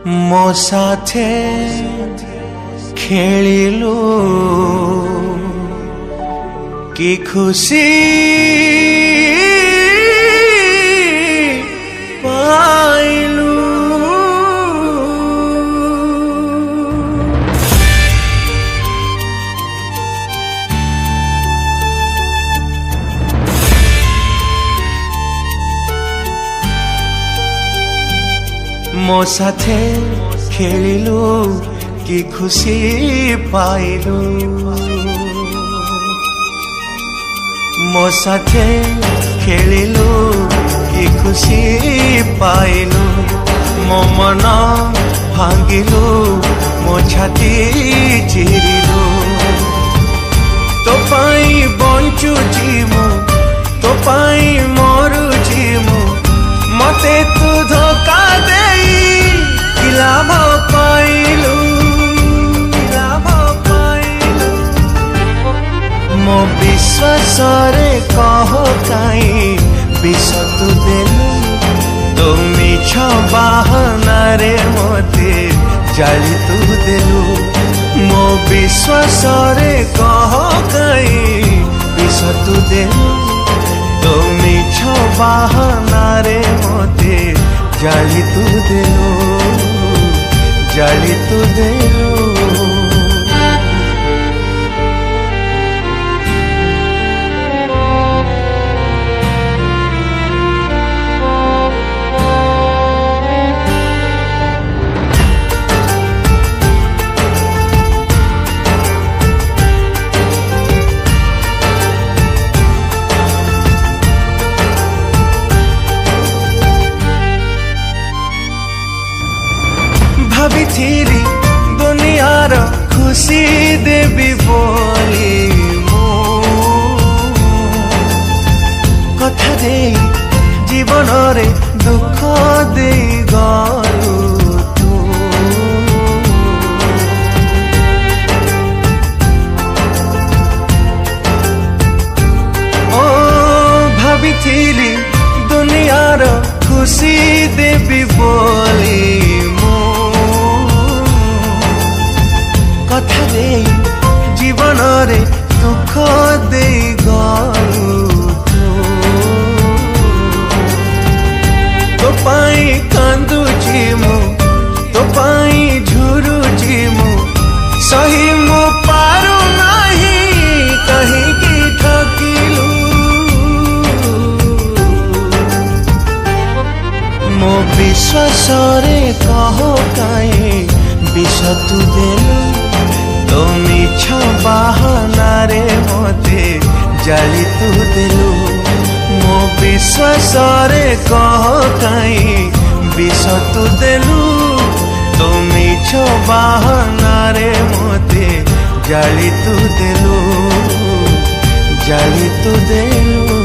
मो साथे खेलिलु कि खुशी पाइलु। मो साथे खेलिलु कि खुशी पाइलु। मो साथे खेलिलु कि खुशी पाइलु। मो मन भांगिलु मो छाती चिरिलु। तो पाई बंचुची मु तो पाई मरुची मु मते तू धोखा देई कि लाभ पाइलु। मो विश्वास रे कह काई विष तू देलु। तो मिछ बाहना रे मते जाली तू देलु। मो विश्वास रे कह काई विष तू देलु। तो मिछ बाहना रे मते जाली तू देलु। जाली तू देलु। भाभी थीरी दुनियार खुशी देवी बोली कथा दे जीवन रे दुख दे गलु तू। ओ भाभी थीरी दुनियार खुशी देवी बोली कथा दे जीवन रे दुख दे गलु तो पाई कांदुची मु तो पाई झुरुची मु सही मु पारु नहीं कहीं की ठकिलु। मो विश्वास रे कह काई विष तू देलु। तो मिछ बाहना रे मते जाली तू देलु। मो विश्वास रे कह काई विष तू देलु। तो मिछ बाहना रे मते जाली तू देलु। जाली तू देलु।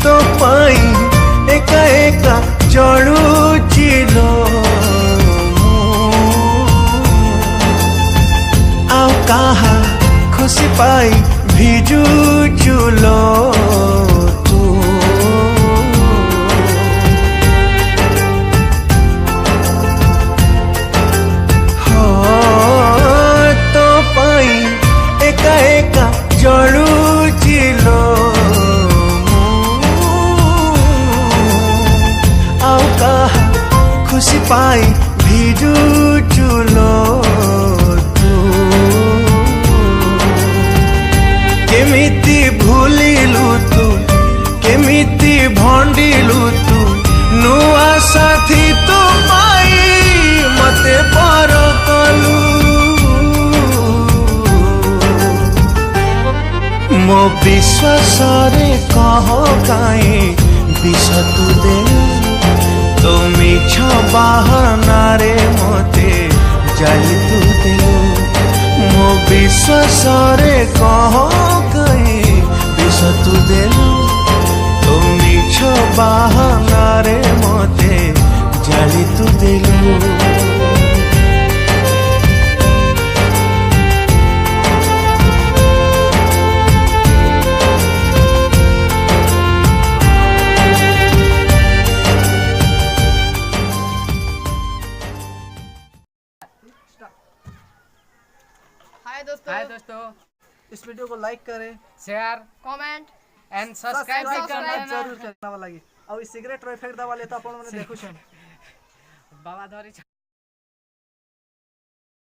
तो पाई एका एका चढ़ुची लो आउ कहा खुशी पाई भिजु चुलो तू। हो तो पाई एका एका चढ़ुची लो खुशी पाई भिजु चुलो तू। केमिति भूलिलु तू केमिति भंडिलु तू नुआ साथी तू पाई मते पर कलु। मो विश्वास रे कह काई विष तू देलु। तो मिछ बाहना रे मते जाली तू देलु। विश्वास रे कह कहीं विष तू देलु तो मिछ बाहाना रे मते जाली तू देलु। हाय दोस्तों, इस वीडियो को लाइक करें, शेयर कमेंट एंड सब्सक्राइब भी करना जरूर करना वाला और सिगरेट रो इफेक्ट दवा लेता अपन मैंने देखो बाबा धरी